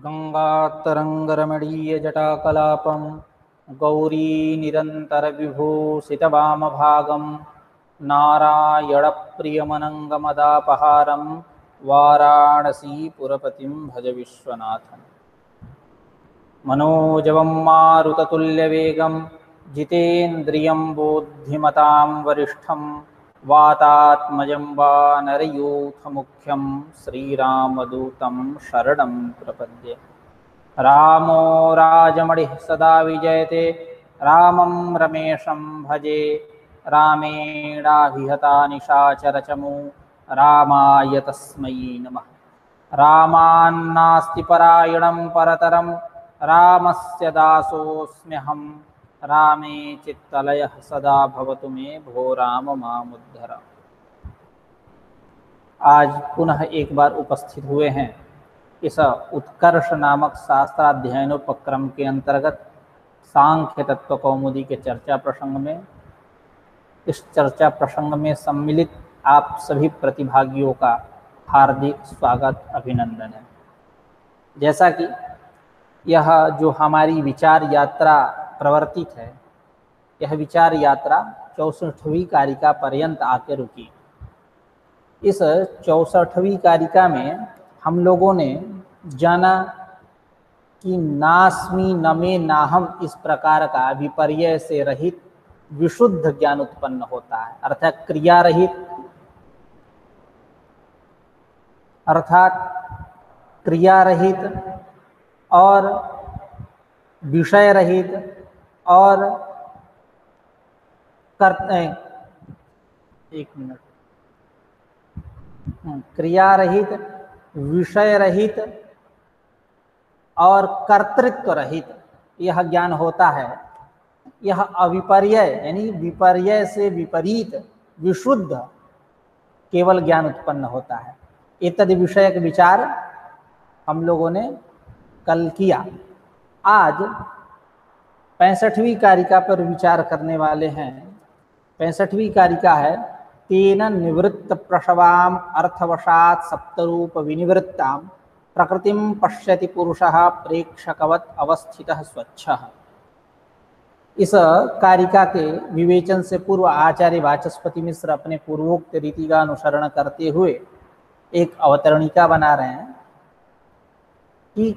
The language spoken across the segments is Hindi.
गंगातरंगरमणीयजटाकलापं गौरीनिरन्तरविभूषितवामभागं नारायणप्रियमनङ्गमदापहारं वाराणसीपुरपतिं भज विश्वनाथम्। मनोजवं मारुततुल्यवेगं जितेन्द्रियं बुद्धिमतां वरिष्ठं वातात्मजं वानरयूथमुख्यं श्रीरामदूतं शरणं प्रपद्ये। रामो राजमणिः सदा विजयते, रामं रमेशं भजे। रामेणाभिहता निशाचरचमू, रामाय तस्मै नमः। रामान्नास्ति परायणं परतरं, रामस्य दासोऽस्म्यहं। रामे चित्तलयः सदा भवतु मे, भो राम मामुद्धर। आज पुनः एक बार उपस्थित हुए हैं इस उत्कर्ष नामक शास्त्राध्ययनोपक्रम के अंतर्गत सांख्य तत्व कौमुदी के चर्चा प्रसंग में। इस चर्चा प्रसंग में सम्मिलित आप सभी प्रतिभागियों का हार्दिक स्वागत अभिनंदन है। जैसा कि यह जो हमारी विचार यात्रा प्रवर्तित है, यह विचार यात्रा 64वीं कारिका पर्यंत आके रुकी। इस 64वीं कारिका में हम लोगों ने जाना कि नास्मि नमे नाहम इस प्रकार का विपर्य से रहित विशुद्ध ज्ञान उत्पन्न होता है, अर्थात क्रिया रहित, और विषय रहित और क्रिया रहित, विषय रहित और कर्तृत्व रहित यह ज्ञान होता है। यह अविपर्य यानी विपर्य से विपरीत विशुद्ध केवल ज्ञान उत्पन्न होता है। इत्यादि विषयक विचार हम लोगों ने कल किया। आज 65वीं कारिका पर विचार करने वाले हैं। 65वीं कारिका है तेन निवृत्त प्रसवाम अर्थवशात सप्तरूप विनिवृत्तां प्रकृतिं पश्यति पुरुषः प्रेक्षकवत् अवस्थितः स्वच्छः। इस कारिका के विवेचन से पूर्व आचार्य वाचस्पति मिश्र अपने पूर्वोक्त रीति का अनुसरण करते हुए एक अवतरणिका बना रहे हैं कि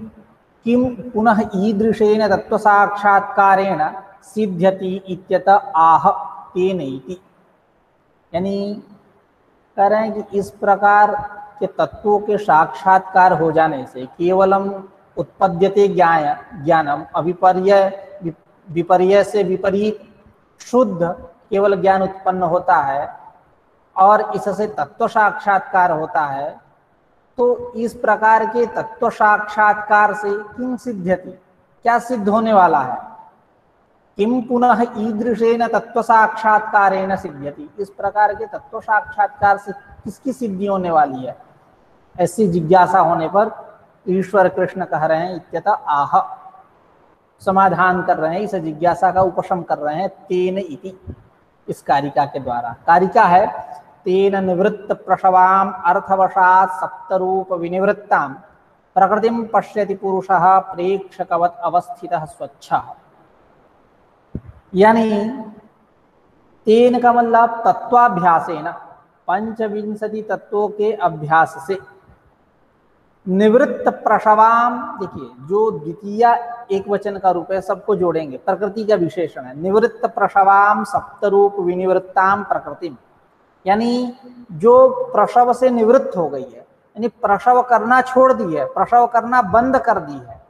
किम पुनः ईदृशेन तत्व साक्षात्कारेण सिद्ध्यति इत्यत आह तेन इति। यानी कह रहे हैं कि इस प्रकार के तत्वों के साक्षात्कार हो जाने से केवलम उत्पद्यते ज्ञानम अविपर्य विपर्य से विपरीत शुद्ध केवल ज्ञान उत्पन्न होता है और इससे तत्व साक्षात्कार होता है। तो इस प्रकार के तत्व साक्षात्कार से किम सिद्ध्यति, क्या सिद्ध होने वाला है? किम पुनः ईदृशेन तत्व साक्षात्कारेण सिद्ध्यति, इस प्रकार के तत्व साक्षात्कार से किसकी सिद्धि होने वाली है? ऐसी जिज्ञासा होने पर ईश्वर कृष्ण कह रहे हैं इत्यत आह, समाधान कर रहे हैं, इस जिज्ञासा का उपशम कर रहे हैं तेन इति, इस कारिका के द्वारा। कारिका है तेन निवृत्त प्रसवाम अर्थवशात सप्तरूप विनिवृत्तां प्रकृतिं पश्यति पुरुषः प्रेक्षकवत् अवस्थितः स्वच्छः। यानी तेन का मतलब तत्वाभ्यासेन, 25 तत्वों के अभ्यास से निवृत्त प्रसवाम, देखिए जो द्वितीय एक वचन का रूप है, सबको जोड़ेंगे, प्रकृति का विशेषण है। निवृत्त प्रसवाम सप्तरूप विनिवृत्ताम प्रकृतिम, यानी जो प्रसव से निवृत्त हो गई है, यानी प्रसव करना छोड़ दी है, प्रसव करना बंद कर दी है,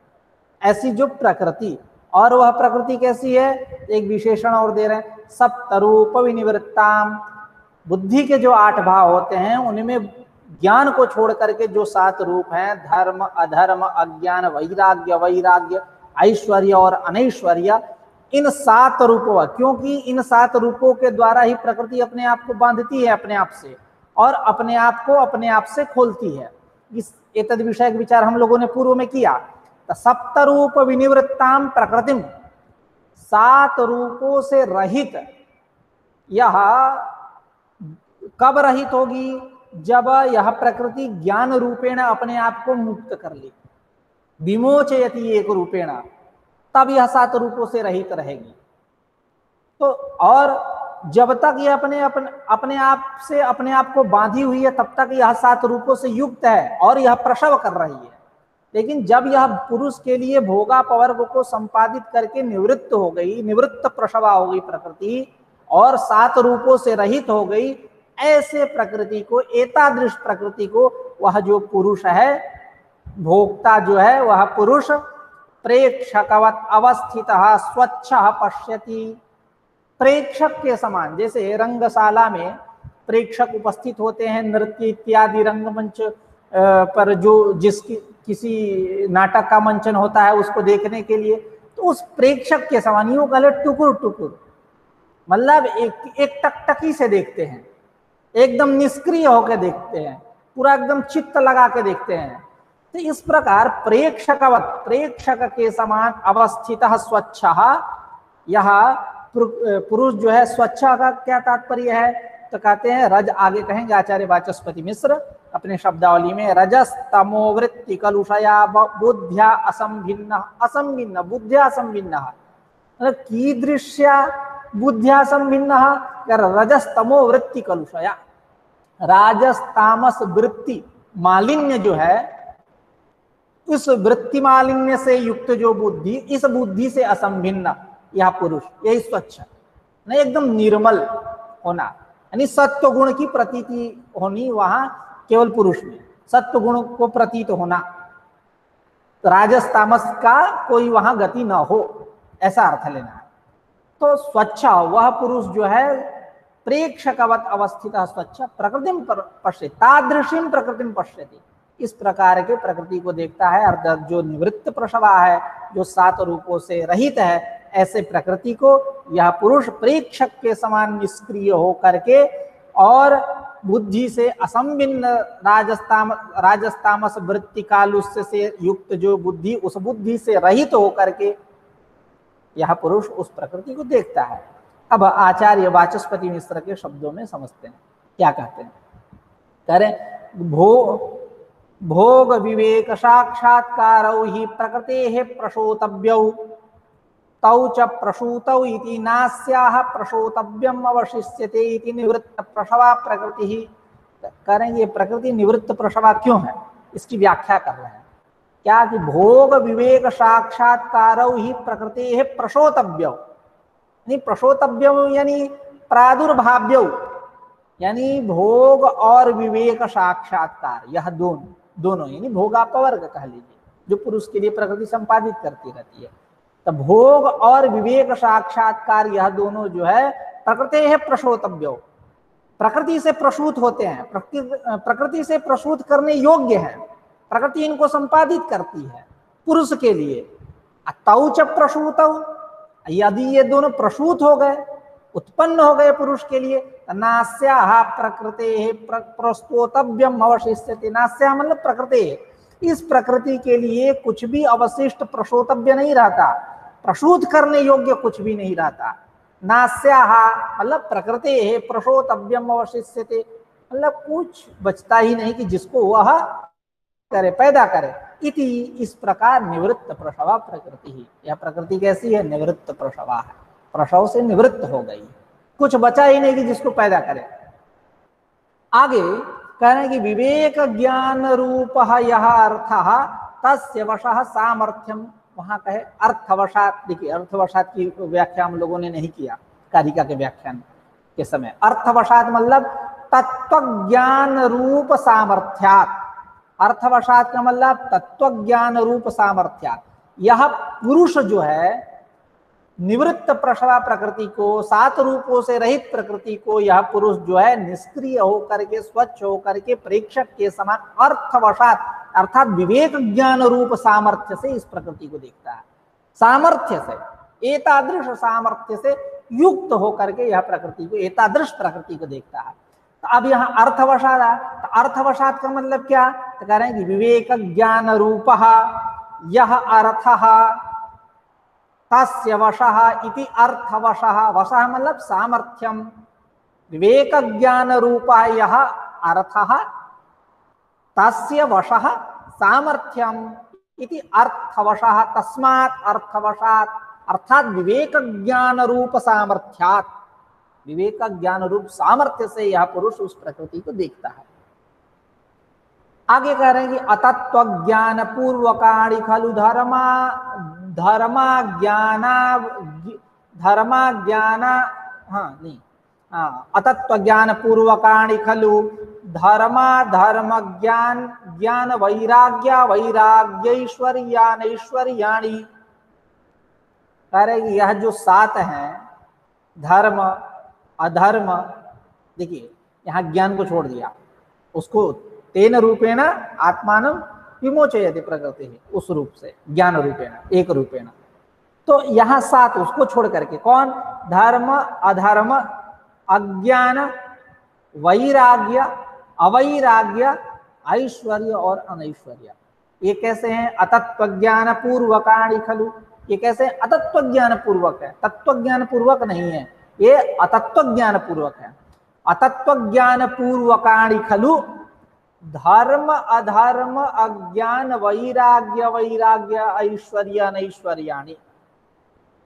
ऐसी जो प्रकृति। और वह प्रकृति कैसी है? एक विशेषण और दे रहे हैं, सप्तरूप विनिवृत्ताम, बुद्धि के जो 8 भाव होते हैं उनमें ज्ञान को छोड़ करके जो 7 रूप हैं, धर्म अधर्म अज्ञान वैराग्य वैराग्य ऐश्वर्य और अनैश्वर्य, इन 7 रूपों, क्योंकि इन 7 रूपों के द्वारा ही प्रकृति अपने आप को बांधती है अपने आप से, और अपने आप को अपने आप से खोलती है। इस एतद विषय विचार हम लोगों ने पूर्व में किया। तो सप्तरूप विनिवृत्ताम प्रकृतिम, 7 रूपों से रहित, यह कब रहित होगी? जब यह प्रकृति ज्ञान रूपेण अपने आप को मुक्त कर ले, विमोचयति एक रूपेण, तब यह 7 रूपों से रहित रहेगी। तो और जब तक यह अपने आप से अपने आप को बांधी हुई है, तब तक यह 7 रूपों से युक्त है और यह प्रसव कर रही है। लेकिन जब यह पुरुष के लिए भोगापवर्ग को संपादित करके निवृत्त हो गई, निवृत्त प्रसवा हो गई प्रकृति और 7 रूपों से रहित हो गई, ऐसे प्रकृति को, एतादृश प्रकृति को वह जो पुरुष है, भोक्ता जो है वह पुरुष प्रेक्षकवत अवस्थितः स्वच्छः पश्यति। प्रेक्षक के समान, जैसे रंगशाला में प्रेक्षक उपस्थित होते हैं नृत्य इत्यादि रंगमंच पर, जो जिसकी किसी नाटक का मंचन होता है उसको देखने के लिए, तो उस प्रेक्षक के समान यूं कह टुकुर टुकुर, मतलब एक टकटकी से देखते हैं, एकदम निष्क्रिय होकर देखते हैं, पूरा एकदम चित्त लगा के देखते हैं। तो इस प्रकार प्रेक्षकवत, प्रेक्षक के समान अवस्थितः स्वच्छः, यह पुरुष जो है, स्वच्छ का क्या तात्पर्य है, तो कहते हैं रज, आगे कहेंगे आचार्य वाचस्पति मिश्र अपने शब्दावली में, रजस तमोवृत्ति कलुषया बुद्ध्या असंभिन्न, असंभिन्न बुद्ध्या असंभिन्न, मतलब कीदृश्या बुद्ध्या संभिन्न, रजस तमो वृत्ति कलुषया, राजस तामस वृत्ति मालिन्य जो है, उस वृत्ति मालिन्य से युक्त जो बुद्धि, इस बुद्धि से असंभिन्न यह पुरुष, यही स्वच्छ, नहीं एकदम निर्मल होना, यानी सत्व गुण की प्रतीति होनी वहां केवल पुरुष में, सत्व गुण को प्रतीत होना, राजस तामस का कोई वहां गति न हो, ऐसा अर्थ लेना है। तो स्वच्छ वह पुरुष जो है प्रेक्षकवत अवस्थित स्वच्छ प्रकृतिम पश्यति, तादृशीम प्रकृतिम पश्यति, इस प्रकार के प्रकृति को देखता है। अर्थात जो निवृत्त प्रसवा है, जो 7 रूपों से रहित है, ऐसे प्रकृति को यह पुरुष प्रेक्षक के समान निष्क्रिय होकर के और बुद्धि से असंभिन्न राजस्तामस वृत्ति कालुष्य से युक्त जो बुद्धि, उस बुद्धि से रहित होकर के यह पुरुष उस प्रकृति को देखता है। अब आचार्य वाचस्पति मिश्र के शब्दों में समझते हैं क्या कहते हैं। कह रहे भोग विवेक साक्षात्कारौ ही प्रकृतेः प्रसूतव्यौ तौ च प्रसूतौ इति नास्याः प्रसूतव्यम् अवशिष्यते इति निवृत्त प्रसवा प्रकृति। कह रहे हैं ये प्रकृति निवृत्त प्रसवा क्यों है, इसकी व्याख्या कर रहे हैं। क्या कि भोग विवेक साक्षात्कारौ ही प्रकृतेः प्रसूतव्यौ, यानी प्रसूतव्यौ यानी प्रादुर्भाव्यौ, यानी भोग और विवेक साक्षात्कार, यह दोनों यानी भोगापवर्ग कह लीजिए, जो पुरुष के लिए प्रकृति संपादित करती रहती है। तो भोग और विवेक साक्षात्कार यह दोनों जो है प्रकृति है प्रसूतव्यो, प्रकृति से प्रसूत होते हैं, प्रकृति से प्रसूत करने योग्य है, प्रकृति इनको संपादित करती है पुरुष के लिए। तौ च प्रसूतौ, यदि ये दोनों प्रसूत हो गए, उत्पन्न हो गए पुरुष के लिए, नास्याः प्रकृतेः प्रस्तोतव्यम अवशिष्यते। नास्या मतलब प्रकृति, इस प्रकृति के लिए कुछ भी अवशिष्ट प्रसूतव्य नहीं रहता, प्रसूत करने योग्य कुछ भी नहीं रहता। नास्याः मतलब प्रकृतेः प्रसूतव्यम अवशिष्यते, मतलब कुछ बचता ही नहीं कि जिसको वह करे, पैदा करे। इति, इस प्रकार निवृत्त प्रसवा प्रकृति ही, यह प्रकृति कैसी है, निवृत्त प्रसवा है, प्रसव से निवृत्त हो गई, कुछ बचा ही नहीं कि जिसको पैदा करे। आगे कह रहे हैं कि विवेक ज्ञान रूप यह अर्थ तस्य वशः सामर्थ्यम, वहां कहे अर्थवशात। देखिए अर्थवशात की व्याख्या हम लोगों ने नहीं किया कारिका के व्याख्यान के समय। अर्थवशात मतलब तत्व ज्ञान रूप सामर्थ्यात, अर्थवशात का मतलब तत्व ज्ञान रूप सामर्थ्यात। यह पुरुष जो है निवृत्त प्रसवा प्रकृति को, 7 रूपों से रहित प्रकृति को, यह पुरुष जो है निष्क्रिय होकर के, स्वच्छ होकर के, प्रेक्षक के समान अर्थवशात अर्थात विवेक ज्ञान रूप सामर्थ्य से इस प्रकृति को देखता है। सामर्थ्य से, एतादृश सामर्थ्य से युक्त होकर के यह प्रकृति को, एतादृश प्रकृति को देखता है। तो अब यहाँ अर्थवशात है, तो अर्थवशात का मतलब क्या, तो कह रहे हैं कि विवेक ज्ञान रूप यह अर्थ तस्य वशः इति अर्थवशः, वशः मतलब सामर्थ्यम, विवेक ज्ञान रूप यह अर्थः तस्य वशः सामर्थ्यम इति अर्थवशः तस्मात् अर्थवशात् अर्थात विवेक ज्ञान रूप सामर्थ्यात, विवेक ज्ञान रूप सामर्थ्य से यह पुरुष उस प्रकृति को देखता है। आगे कह रहे हैं कि अतत्व ज्ञान पूर्वकाणि खलु अतत्व ज्ञान पूर्वकाणि खलु धर्म ज्ञान ज्ञान वैराग्य वैराग्यैश्वर्यानैश्वर्याणि। कह रहे कि यह जो 7 हैं, धर्म अधर्म, देखिए यहाँ ज्ञान को छोड़ दिया, उसको तेन रूपेण आत्मानं विमोचयति प्रकृति है, उस रूप से ज्ञान रूपेण एक रूपेण। तो यहाँ 7 उसको छोड़ करके कौन, धर्म अधर्म अज्ञान वैराग्य अवैराग्य ऐश्वर्य और अनैश्वर्य, ये कैसे हैं, अतत्व ज्ञान पूर्वकाणि खलु, ये कैसे अतत्व ज्ञान पूर्वक है, तत्व ज्ञान पूर्वक नहीं है, ये अतत्व ज्ञान पूर्वक है। अतत्व ज्ञान पूर्वकाणि खलु धर्म अधर्म अज्ञान वैराग्य वैराग्य ऐश्वर्य अनैश्वर्याणि।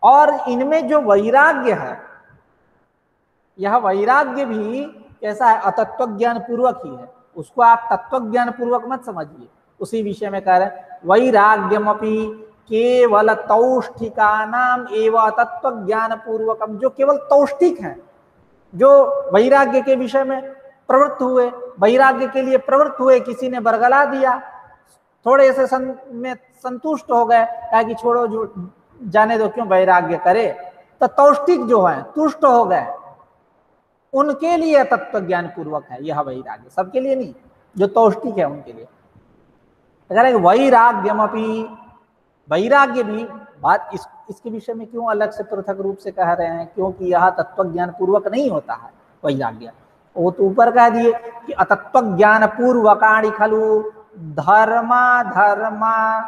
और इनमें जो वैराग्य है, यह वैराग्य भी कैसा है, अतत्व ज्ञान पूर्वक ही है, उसको आप तत्व ज्ञान पूर्वक मत समझिए। उसी विषय में कह रहे हैं वैराग्यमपि केवल तौष्टिकानाम एवं तत्व ज्ञान पूर्वकम, जो केवल तौष्टिक हैं, जो वैराग्य के विषय में प्रवृत्त हुए, वैराग्य के लिए प्रवृत्त हुए, किसी ने बरगला दिया, थोड़े से में संतुष्ट हो गए, कहा कि छोड़ो जो जाने दो, क्यों वैराग्य करे, तो तौष्टिक जो है तुष्ट हो गए, उनके लिए तत्व ज्ञान पूर्वक है यह वैराग्य, सबके लिए नहीं, जो तौष्टिक है उनके लिए। वैराग्यमपि, वैराग्य भी, बात इसके विषय में क्यों अलग से पृथक रूप से कह रहे हैं, क्योंकि यह तत्व ज्ञान पूर्वक नहीं होता है वैराग्य। वो तो ऊपर कह दिए कि अतत्व ज्ञान पूर्वकाणि खलु धर्मा धर्मा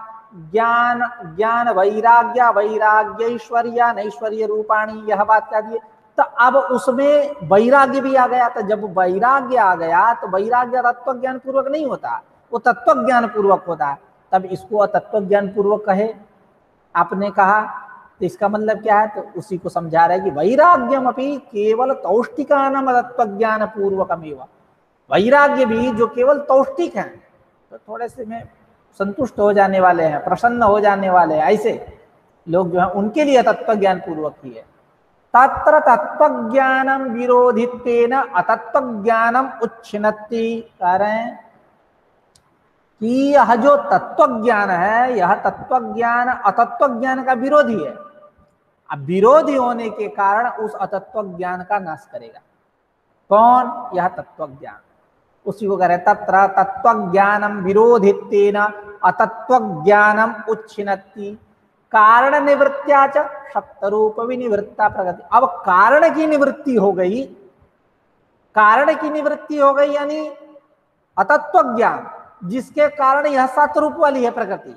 ज्ञान ज्ञान वैराग्य वैराग्यैश्वर्य नैश्वर्य रूपाणी, यह बात कह दिए। तो अब उसमें वैराग्य भी आ गया, तो जब वैराग्य आ गया तो वैराग्य तत्व ज्ञान पूर्वक नहीं होता, वो तत्व ज्ञान पूर्वक होता है, तब इसको तत्व ज्ञान पूर्वक कहे आपने कहा, तो इसका मतलब क्या है, तो उसी को समझा रहा है कि वैराग्यमपि केवल तौष्टिकानाम तत्व ज्ञान पूर्वकमेव, वैराग्य भी जो केवल तौष्टिक हैं, तो थोड़े से में संतुष्ट हो जाने वाले हैं, प्रसन्न हो जाने वाले हैं, ऐसे लोग जो है उनके लिए तत्व ज्ञान पूर्वक ही है। तत्र तत्व ज्ञानम विरोधित्वेन अतत्व ज्ञानम उच्छिन्नति, कह रहे हैं कि यह जो तत्व ज्ञान है, यह तत्व ज्ञान अतत्व ज्ञान का विरोधी है। अब विरोधी होने के कारण उस अतत्व ज्ञान का नाश करेगा कौन, यह तत्व ज्ञान, उसी को कह रहे तत्र तत्व ज्ञानम विरोधित्वेन अतत्व ज्ञानम उच्छिन्नति कारण निवृत्त्या च शब्दरूप विनिवृत्ता प्रगति। अब कारण की निवृत्ति हो गई, कारण की निवृत्ति हो गई यानी अतत्व ज्ञान, जिसके कारण यह 7 रूप वाली है प्रकृति।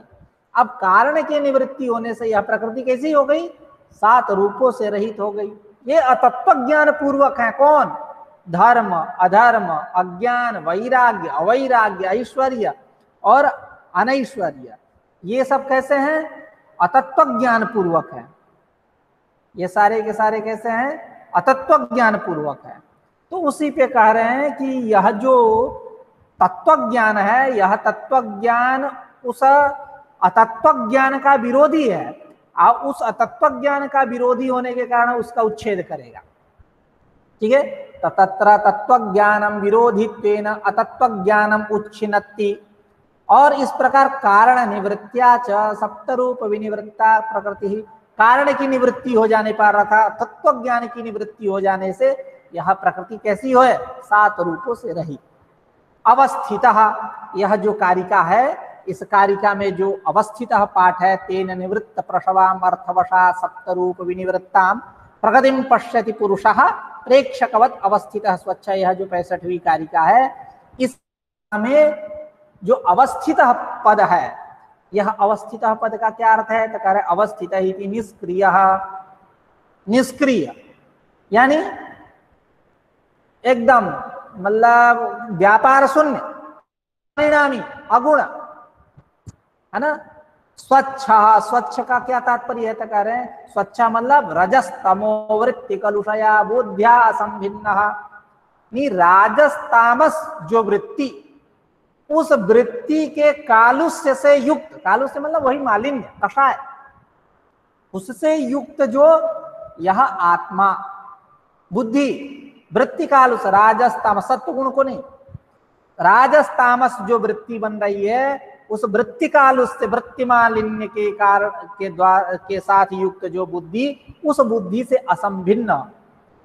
अब कारण की निवृत्ति होने से यह प्रकृति कैसी हो गई, 7 रूपों से रहित हो गई। ये अतत्व ज्ञान पूर्वक है कौन, धर्म अधर्म अज्ञान वैराग्य अवैराग्य ऐश्वर्य और अनैश्वर्य, ये सब कैसे हैं, अतत्व ज्ञान पूर्वक है। ये सारे के सारे कैसे हैं, अतत्व ज्ञान पूर्वक है। तो उसी पे कह रहे हैं कि यह जो तत्व ज्ञान है, यह तत्व ज्ञान उस अतत्व ज्ञान का विरोधी है, और उस अतत्व ज्ञान का विरोधी होने के कारण उसका उच्छेद करेगा। ठीक है, तत्र तत्व ज्ञानम विरोधित्वेन अतत्व ज्ञानम उच्छिन्नति, और इस प्रकार कारण निवृत्त्या च सप्तरूप विनिवृत्ता प्रकृति, कारण की निवृत्ति हो जाने पर रखा तत्व ज्ञान की निवृत्ति हो जाने से यह प्रकृति कैसी हो, 7 रूपों से रही। अवस्थितः, यह जो कारिका है, इस कारिका में जो अवस्थितः पाठ है, तेन निवृत्त प्रसवाम अर्थवशा सप्तरूप विनिवृत्ताम प्रगतिम पश्यति पुरुषः प्रेक्षकवत अवस्थितः स्वच्छ, यह जो 65वीं कारिका है, इसमें जो अवस्थितः पद है, यह अवस्थितः पद का क्या अर्थ है, तो कह रहे अवस्थितः इति निष्क्रियः, निष्क्रिय यानी एकदम मतलब व्यापार शून्य, परिणामी, अगुण, है ना। स्वच्छ, स्वच्छ का क्या तात्पर्य है, तो कह रहे हैं स्वच्छ मतलब रजस तमो वृत्ति कलुषया बुद्ध्या असंभिन्नः। नहीं, राजस तामस जो वृत्ति, उस वृत्ति के कालुष्य से युक्त, कालुष्य मतलब वही मालिन्य, कषाय, उससे युक्त जो यह आत्मा, बुद्धि, वृत्ति कालुष, राजस तामस, सत्व गुण को नहीं, राजस तामस जो वृत्ति बन रही है, उस वृत्ति कालुष से, वृत्ति मालिन्य के कारण के साथ युक्त जो बुद्धि, उस बुद्धि से असंभिन्न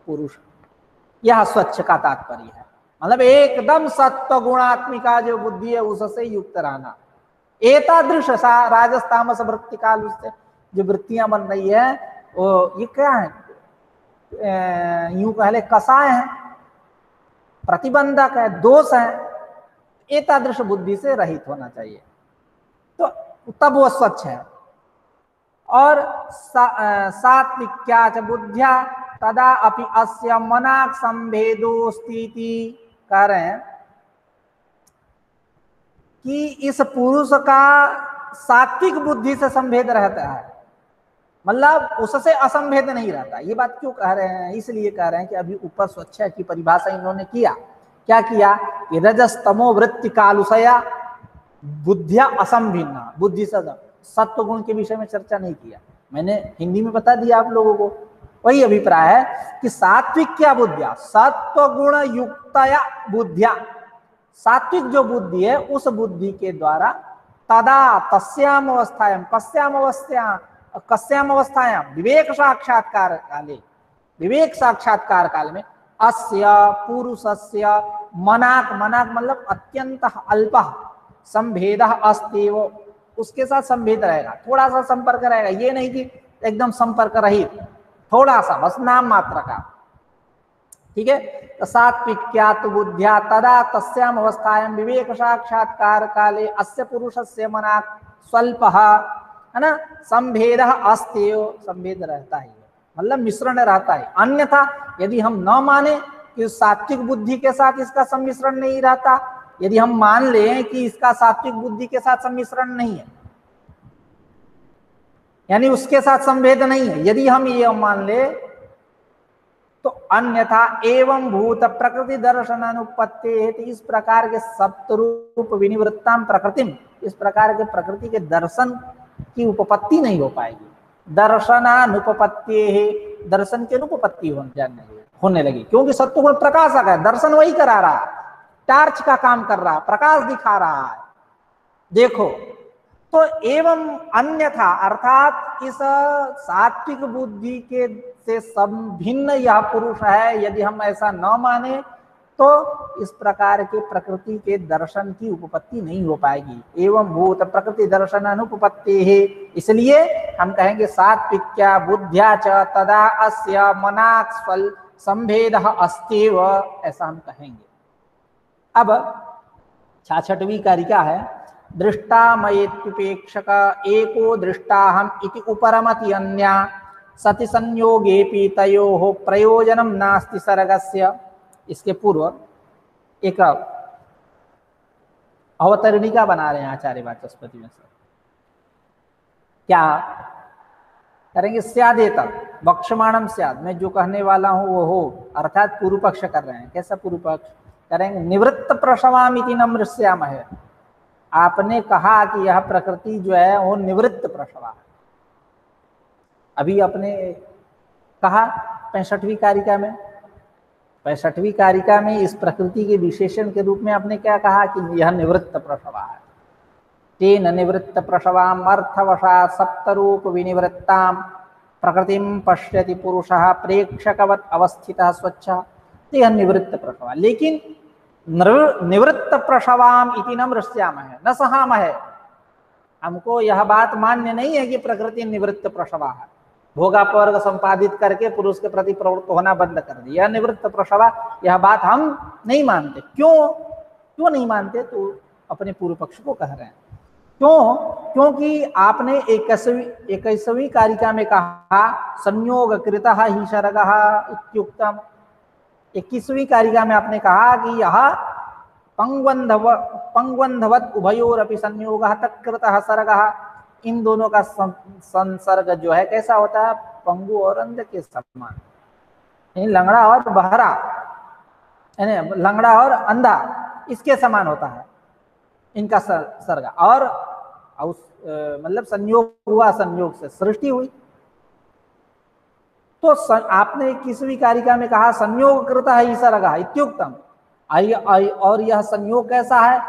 पुरुष, यह स्वच्छ का तात्पर्य है। मतलब एकदम सत्व गुणात्मिका जो बुद्धि है उससे युक्त रहना। एतादृश राजस तामस वृत्ति कालुष से जो वृत्तियां बन रही है, वो ये क्या है, यूं कह ले कसाय है, प्रतिबंधक है, दोष है। एतादृश बुद्धि से रहित होना चाहिए, तो तब वो स्वच्छ है। और सात्विक्या च बुद्ध्या तदा अपि अस्य मनाक् संभेदो स्थिति, कह रहे हैं कि इस पुरुष का सात्विक बुद्धि से संभेद रहता है, मतलब उससे असंभेद नहीं रहता। ये बात क्यों कह रहे हैं, इसलिए कह रहे हैं कि अभी ऊपर स्वच्छ की परिभाषा इन्होंने किया, क्या किया कि रजस तमो वृत्ति कालुषया बुद्धिया असंभिन्न, बुद्धि से सत्व गुण के विषय में चर्चा नहीं किया, मैंने हिंदी में बता दिया आप लोगों को। वही अभिप्राय है कि सात्विक क्या बुद्धिया, सत्व गुण युक्तया बुद्धिया, सात्विक जो बुद्धि है उस बुद्धि के द्वारा तदा तस्याम अवस्थायाम, कस्याम अवस्थायाम विवेक साक्षात्कार काले, विवेक साक्षात्कार काल में अस्य पुरुषस्य मनाक, मनाक मतलब अत्यंत अल्प, संभेद अस्ति, वो उसके साथ संभेद रहेगा, थोड़ा सा संपर्क रहेगा, ये नहीं कि एकदम संपर्क रहित, थोड़ा सा बस नाम मात्र का, ठीक है। तो सात्विक्यात बुद्ध्या तदा तस्याम अवस्थायाम विवेक साक्षात्कार काले अस्य पुरुषस्य मनाक स्वल्पः, है ना, संभेद अस्ति, संभेद रहता है, मतलब मिश्रण रहता है। अन्यथा यदि हम न माने कि सात्विक बुद्धि के साथ इसका सम्मिश्रण नहीं रहता, यदि हम मान लें कि इसका सात्विक बुद्धि के साथ सम्मिश्रण नहीं है, यानी उसके साथ संभेद नहीं है, यदि हम ये मान ले, तो अन्यथा एवं भूत प्रकृति दर्शन अनुपत्ति, इस प्रकार के सप्तरूप विनिवृत्ताम प्रकृतिम, इस प्रकार के प्रकृति के दर्शन की उपपत्ति नहीं हो पाएगी। दर्शनानुपपत्ति, दर्शन की अनुपपत्ति होने लगी, क्योंकि सत्वगुण प्रकाशक है, दर्शन वही करा रहा है, टार्च का काम कर रहा है, प्रकाश दिखा रहा है, देखो। तो एवं अन्यथा अर्थात इस सात्विक बुद्धि के से संभिन्न यह पुरुष है, यदि हम ऐसा न माने तो इस प्रकार के प्रकृति के दर्शन की उपपत्ति नहीं हो पाएगी। एवं भूत प्रकृति दर्शन अनुपपत्ति है, इसलिए हम कहेंगे सात्विक्या बुद्ध्या च तदा अस्य मनाक् स्वल संभेदः अस्त्येव, ऐसा हम कहेंगे। अब 66वीं कारिका है, दृष्टामयेत्युपेक्षक एको दृष्टाहम इति उपरमति अन्या सति संयोगेपि तयोः प्रयोजनम नास्ति सर्गस्य। इसके पूर्व एक अवतरणिका बना रहे हैं आचार्य वाचस्पति में से, क्या करेंगे, स्यादेत वक्षमाणम स्याद, मैं जो कहने वाला हूं वो हो, अर्थात पूर्व पक्ष कर रहे हैं। कैसा पूर्व पक्ष करेंगे, निवृत्त प्रसवामिति नम्रस्याम है, आपने कहा कि यह प्रकृति जो है वो निवृत्त प्रसवा है। अभी आपने कहा 65वीं कारिका में, 65वीं कारिका में इस प्रकृति के विशेषण के रूप में आपने क्या कहा कि यह निवृत्त प्रसवा है। तेन निवृत्त प्रसवाम अर्थवशात् सप्तरूप विनिवृत्ताम प्रकृतिम पश्यति पुरुषः प्रेक्षकवत् अवस्थितः स्वच्छ, यह निवृत्त प्रसवा। लेकिन निवृत्त प्रसवाम इति न मृष्याम है, न सहाम है, हमको यह बात मान्य नहीं है कि प्रकृति निवृत्त प्रसवा है, भोगापवर्ग संपादित करके पुरुष के प्रति प्रवृत्त होना बंद कर दिया, यह निवृत्त प्रसवा, यह बात हम नहीं मानते। क्यों नहीं मानते, तो अपने पूर्व पक्ष को कह रहे हैं। क्यों? क्योंकि आपने 21वीं कारिका में कहा संयोग कृतः ही शरगः इत्युक्तम, 21वीं कारिका में आपने कहा कि यह पंगवंधवत उभयोरपि संयोगः तत्कृतः सर्गः, इन दोनों का संसर्ग जो है कैसा होता है, पंगु और अंध के समान, यानी लंगड़ा और बहरा, यानी लंगड़ा और अंधा इसके समान होता है इनका सर्ग। और उस मतलब संयोग हुआ, संयोग से सृष्टि हुई। तो आपने 21वीं कारिका में कहा संयोग कृतः ही सर्गः इत्युक्तम, और यह संयोग कैसा है,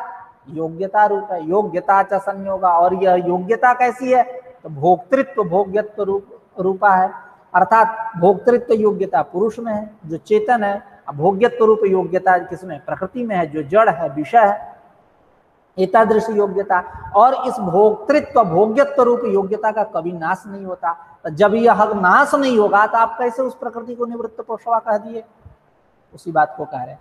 योग्यता रूप है, योग्यता च संयोग, और यह योग्यता कैसी है, तो भोक्तृत्व भोग्यत्व रूपा है, अर्थात भोक्तृत्व योग्यता पुरुष में है जो चेतन है, भोग्यत्व रूप योग्यता किसमें, प्रकृति में है जो जड़ है, विषय है, एतादृश योग्यता। और इस भोक्तृत्व भोग्यत्व रूप योग्यता का कभी नाश नहीं होता। तो जब यह नाश नहीं होगा तो आप कैसे उस प्रकृति को निवृत्त प्रसवा कह दिए, उसी बात को कह रहे हैं।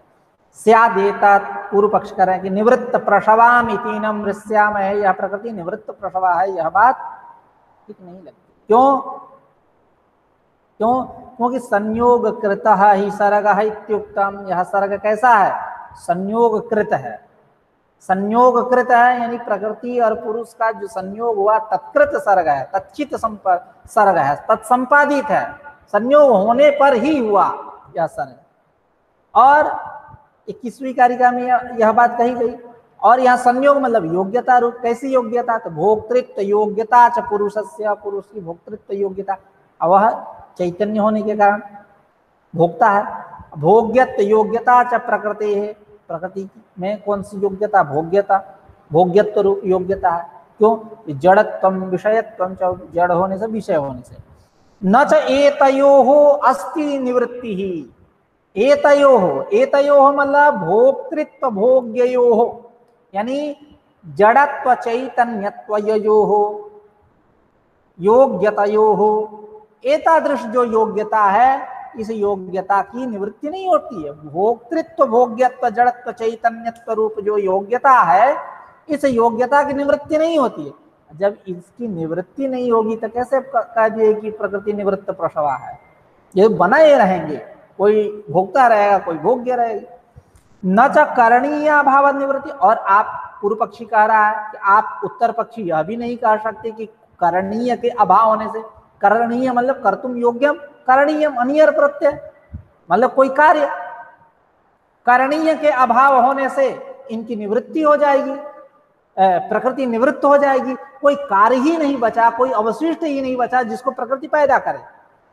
स्यादेता पूर्व पक्ष कर रहे हैं कि निवृत्त प्रसवाम इतीनम ऋष्याम है, यह प्रकृति निवृत्त प्रसवा है, यह बात ठीक नहीं लगती। क्यों? क्योंकि संयोग कृत ही सर्ग है इत्युक्तम, यह सर्ग कैसा है, संयोग कृत है, संयोग कृत है, यानी प्रकृति और पुरुष का जो संयोग हुआ तत्कृत सर्ग है, तत्चित सर्ग है, तत्संपादित है, संयोग होने पर ही हुआ यह सर्ग। और 21वीं कारिका में यह बात कही गई। और यहाँ संयोग मतलब योग्यता रूप, कैसी योग्यता, तो भोक्तृत्व योग्यता च पुरुषस्य, पुरुष की भोक्तृत्व योग्यता, वह चैतन्य होने के कारण भोक्ता है। भोग्यत्व योग्यता च प्रकृति है, प्रकृति में कौन सी योग्यता, भोग्यता, भोग्यत्व रूप योग्यता है। क्यों? जड़त्व विषयत्व, जड़ होने से, विषय होने से। न च एतयोः अस्ति निवृत्ति ही, एतयोः मतलब भोक्तृत्व भोग्ययोः, यानी जड़त्व चैतन्यत्वयोः योग्यतयोः, एतादृश जो योग्यता है इस योग्यता की निवृत्ति नहीं होती है। भोक्तृत्व भोग्यत्व जड़त्व चैतन्यत्व रूप जो योग्यता है इस योग्यता की निवृत्ति नहीं होती है। जब इसकी निवृत्ति नहीं होगी तो कैसे कह दिए कि प्रकृति निवृत्त प्रसवा है, ये बनाए रहेंगे, कोई भोगता रहेगा कोई भोग्य रहेगा। न च करणीय अभाव निवृत्ति, और आप पूर्व पक्षी कह रहा है कि आप उत्तर पक्षी यह भी नहीं कह सकते कि करणीय के अभाव होने से, करणीय मतलब कर्तुम योग्यम, करणीयम अनियर प्रत्यय मतलब कोई कार्य, करणीय के अभाव होने से इनकी निवृत्ति हो जाएगी, प्रकृति निवृत्त हो जाएगी, कोई कार्य ही नहीं बचा, कोई अवशिष्ट ही नहीं बचा जिसको प्रकृति पैदा करे।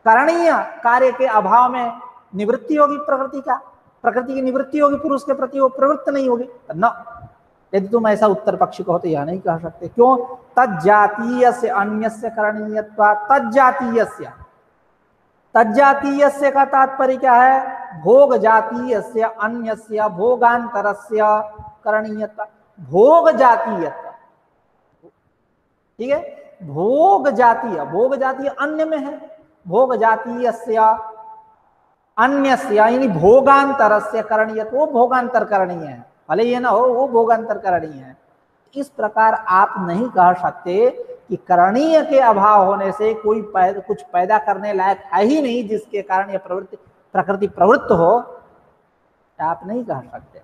करणीय कार्य के अभाव में निवृत्ति होगी प्रकृति का, प्रकृति की निवृत्ति होगी पुरुष के प्रति, वो प्रवृत्त नहीं होगी न। यदि तुम ऐसा उत्तर पक्षी कहो तो यह नहीं कह सकते। क्यों? तज्जातीय से अन्यस्य करणीयत्वा, तज्जातीयस्य, तज्जातीयस्य का तात्पर्य क्या है, भोग जातीयस्य अन्यस्य भोगांतरस्य करणीयत्वा, भोग जातीयत्व, ठीक है, भोग जातीय, भोग जातीय अन्य में है, भोग जातीयस्य अन्यस्य यानी भोगांतरस्य करणीयत्व, वो भोगांतर करणीय है, भले ये ना हो वो भोगांतर करणीय है। इस प्रकार आप नहीं कह सकते कि करणीय के अभाव होने से कोई कुछ पैदा करने लायक है ही नहीं जिसके कारण यह प्रकृति प्रवृत्त हो, आप नहीं कह सकते।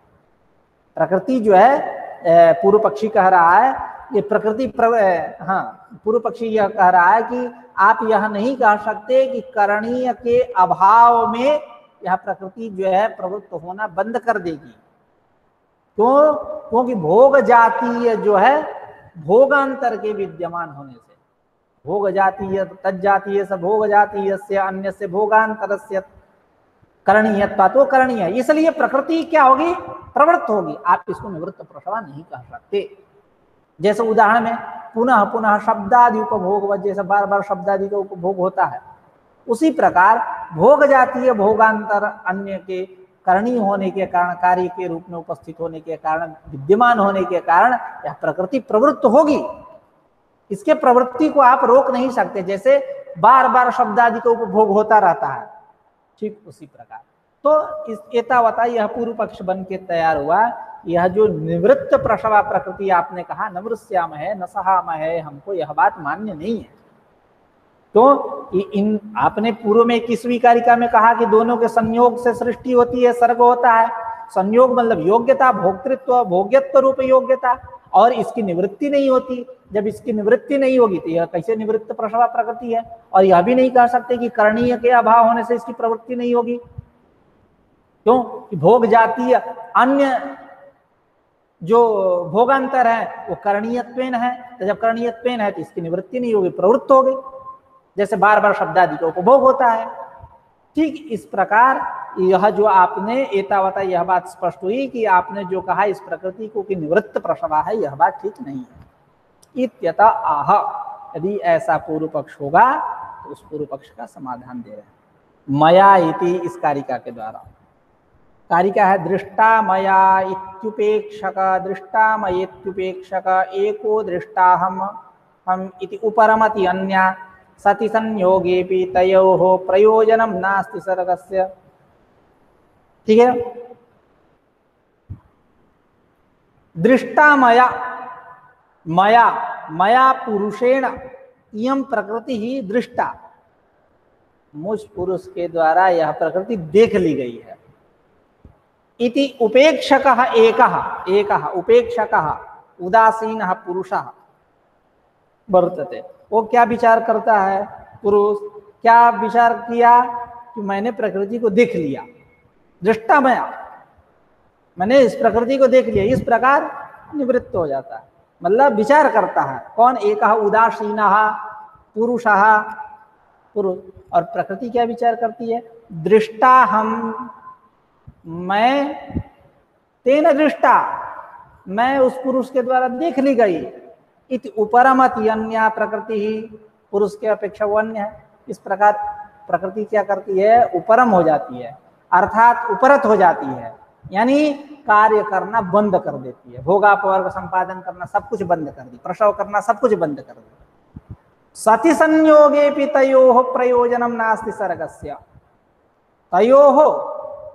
प्रकृति जो है पूर्व पक्षी कह रहा है ये प्रकृति पूर्व पक्षी यह कह रहा है कि आप यह नहीं कह सकते कि करणीय के अभाव में यह प्रकृति जो है प्रवृत्त होना बंद कर देगी। क्यों? क्योंकि भोग जातीय जो है भोगांतर के विद्यमान होने से, भोग जातीय तज्जातीय से भोग जातीय से अन्य से भोगांतर से करणीयत्वा, तो करणीय, इसलिए प्रकृति क्या होगी, प्रवृत्त होगी। आप इसको निवृत्त प्रसवा नहीं कह सकते। जैसे उदाहरण में पुनः पुनः शब्दादि उपभोग, जैसे बार बार शब्दादि का उपभोग होता है, उसी प्रकार भोग जातीय भोगांतर अन्य के करणीय होने के कारण, कार्य के रूप में उपस्थित होने के कारण, विद्यमान होने के कारण यह प्रकृति प्रवृत्त होगी। इसके प्रवृत्ति को आप रोक नहीं सकते। जैसे बार बार शब्दादि का उपभोग होता रहता है, ठीक उसी प्रकार। तो इस एतावता यह पूर्व पक्ष बन के तैयार हुआ। यह जो निवृत्त प्रसवा प्रकृति आपने कहा, नवृश्याम है न सहाम है, हमको यह बात मान्य नहीं है। तो इन आपने पूर्व में 21वीं कारिका में कहा कि दोनों के संयोग से सृष्टि होती है, सर्ग होता है। संयोग मतलब योग्यता, भोक्तृत्व, भोग्यत्व रूप योग्यता, और इसकी निवृत्ति नहीं होती। जब इसकी निवृत्ति नहीं होगी तो यह कैसे निवृत्त प्रसवा प्रकृति है। और यह भी नहीं कह सकते कि करणीय के अभाव होने से इसकी प्रवृत्ति नहीं होगी। क्यों? भोग जातीय अन्य जो भोगांतर है वो करणीयत्वेन है, तो जब करणीयत्वेन है तो इसकी निवृत्ति नहीं होगी, प्रवृत्त हो गई। जैसे बार बार शब्दादि का उपभोग होता है, ठीक इस प्रकार यह जो आपने एतावता यह बात स्पष्ट हुई कि आपने जो कहा इस प्रकृति को कि निवृत्त प्रसवा है, यह बात ठीक नहीं है। इत्यतः आह, यदि ऐसा पूर्व पक्ष होगा तो उस पूर्व पक्ष का समाधान दे रहे हैं मया इति, इस कारिका के द्वारा। कारिका है दृष्टा मया इत्युपेक्षक, दृष्टा मयेत्युपेक्षक एको दृष्टा हम इति उपरमति अन्या सति संयोगेपि तयोः प्रयोजनम नास्ति सर्गस्य। ठीक है, दृष्टा मया, मया मया पुरुषेण इयं प्रकृति ही दृष्टा, मुझ पुरुष के द्वारा यह प्रकृति देख ली गई है। इति उपेक्षकः एकः, एकः उपेक्षकः उदासीनः पुरुषः वर्तते। वो क्या विचार करता है? पुरुष क्या विचार किया कि मैंने प्रकृति को देख लिया, दृष्टा मया, मैंने इस प्रकृति को देख लिया, इस प्रकार निवृत्त हो जाता है। मतलब विचार करता है कौन? एकः उदासीनः पुरुषः, पुरुष। और प्रकृति क्या विचार करती है? दृष्टा हम, मैं तेन दृष्टा, मैं उस पुरुष के द्वारा देख ली गई। इति उपरमति अन्या प्रकृति ही, पुरुष के अपेक्षा वो अन्य है। इस प्रकार प्रकृति क्या करती है? उपरम हो जाती है, अर्थात उपरत हो जाती है, यानी कार्य करना बंद कर देती है। भोगापवर्ग संपादन करना सब कुछ बंद कर दी, प्रसव करना सब कुछ बंद कर दी। सति संयोगे तयोः प्रयोजनम नास्ति सर्गस्य, तयोः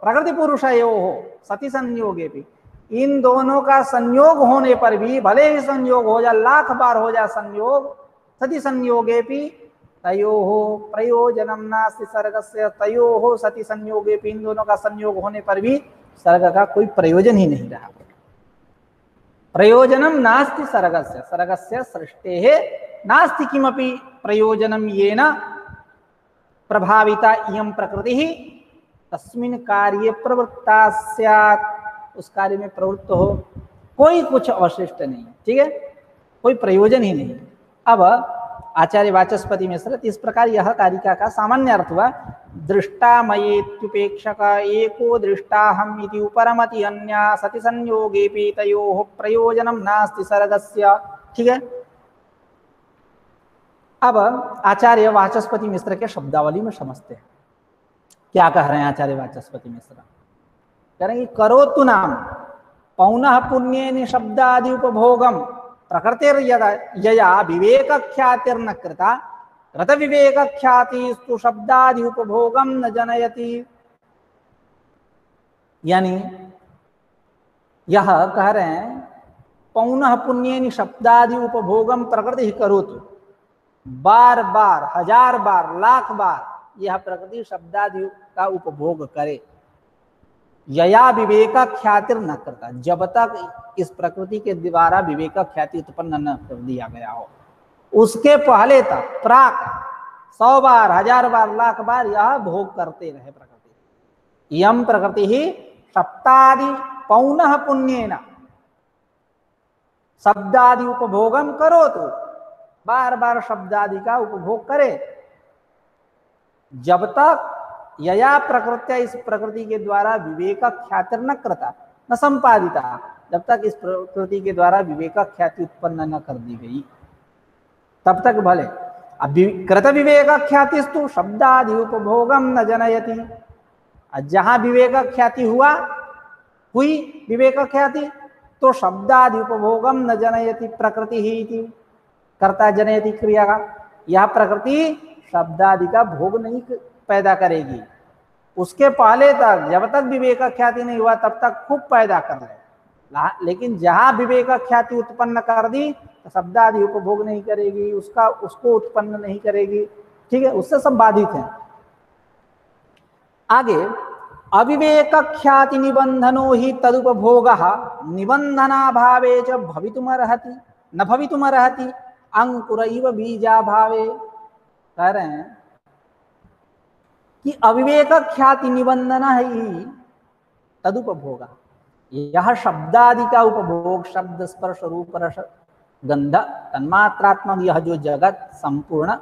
प्रकृति पुरुषयोः सति संयोगे भी, इन दोनों का संयोग होने पर भी, भले ही संयोग हो जाए, लाख बार हो जाए संयोग, सति संयोगे भी तयोः प्रयोजनम नास्ति सर्गस्य, तयोः सति संयोगे भी, इन दोनों का संयोग होने पर भी सर्ग का कोई प्रयोजन ही नहीं रहा। प्रयोजनम नास्ति सर्गस्य, सर्गस्य सृष्टेः नास्ति किमपि प्रयोजनम येन प्रभाविता इयं प्रकृति ही तस्मिन् कार्ये प्रवृत्ता स्यात्, उस कार्य में प्रवृत्त हो, कोई कुछ अवशिष्ट नहीं है। ठीक है, कोई प्रयोजन ही नहीं। अब आचार्य वाचस्पति मिश्र, इस प्रकार यह कारिका का सामान्य अर्थ हुआ। दृष्टा मयेत्युपेक्षक एको दृष्टा हम इति उपरमति अन्या सति संयोगेपि तयोः प्रयोजनम नास्ति सर्गस्य। ठीक है, अब आचार्य वाचस्पति मिश्र के शब्दावली में समझते हैं क्या कह रहे हैं। आचार्य वाचस्पति मिश्र कह रहे हैं कि करोतु नाम पौनः पुण्येन शब्दादि उपभोगम प्रकृतिर्यया विवेक ख्यातिर्न कृता, कृत विवेक ख्यातिस्तु शब्दादि उपभोगम न जनयति। यानी यह कह रहे हैं पौनः पुण्येन शब्दादि उपभोगम प्रकृति करोतु, बार बार, हजार बार, लाख बार यह प्रकृति शब्दादि का उपभोग करे। यया विवेक ख्यातिर न करता, जब तक इस प्रकृति के द्वारा विवेक ख्याति उत्पन्न न कर दिया गया हो, उसके पहले तक प्राक 100 बार, 1000 बार, लाख बार यह भोग करते रहे प्रकृति। यम प्रकृति ही सप्तादि पौनः पुण्येन शब्दादि उपभोगम करो, तो बार बार शब्दादि का उपभोग करे। जब तक यया प्रकृत्या, इस प्रकृति के द्वारा विवेक ख्यातिर न करता, न संपादिता, जब तक इस प्रकृति के द्वारा विवेक ख्याति उत्पन्न न कर दी गई तब तक भले। अब कृत विवेक ख्यातिस्तु शब्दादि उपभोगम न जनयति, जहां विवेक ख्याति हुई विवेक ख्याति, तो शब्दादि उपभोगम न जनयति प्रकृति ही कर्ता जनयति क्रिया का, यह प्रकृति शब्दादि का भोग नहीं पैदा करेगी। उसके पहले तक, जब तक विवेक ख्याति नहीं हुआ तब तक खूब पैदा कर रहे, लेकिन जहां विवेक ख्याति उत्पन्न कर दी तो शब्दादि उपभोग नहीं करेगी, उसको उत्पन्न नहीं करेगी। ठीक है, उससे सब बाधित हैं। आगे, अविवेक ख्याति निबंधनो ही तदुपभोग निबंधनाभावे च भवितुमर्हति न भवितुमर्हति अंकुरैव बीजाभावे। कह रहे हैं कि अविवेक ख्याति निबंधन ही तदुपभोग, यह शब्दादि का उपभोग, शब्द स्पर्श रूप रस गंध तन्मात्रात्मक यह जो जगत संपूर्ण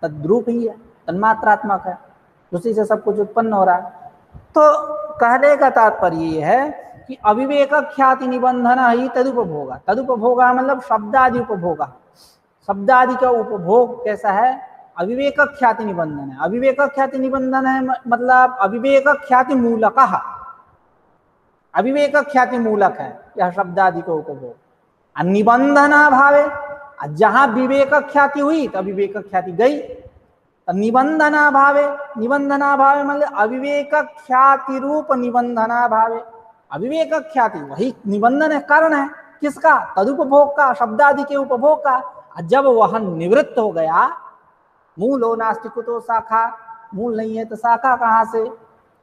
तद्रूप ही है, तन्मात्रात्मक है, उसी से सब कुछ उत्पन्न हो रहा है। तो कहने का तात्पर्य यह है कि अविवेक ख्याति निबंधन ही तदुपभोगा। तदुपभोगा मतलब शब्दादि उपभोगा। शब्दादि का उपभोग कैसा है? अविवेक ख्याति निबंधन है। अविवेक ख्याति निबंधन है मतलब अविवेक ख्याति मूलक, अविवेक ख्याति मूलक है यह शब्दादि का उपभोग। निबंधना भावे, जहां विवेक ख्याति हुई तो अविवेक ख्याति गई। निबंधना भावे, निबंधना भावे मतलब अविवेक ख्याति रूप निबंधना भावे। अविवेक ख्याति वही निबंधन है, कारण है किसका? तदुपभोग का, शब्दादि के उपभोग का। जब वह निवृत्त हो गया, मूलो नास्ति कुतो शाखा, मूल नहीं है तो शाखा कहां से?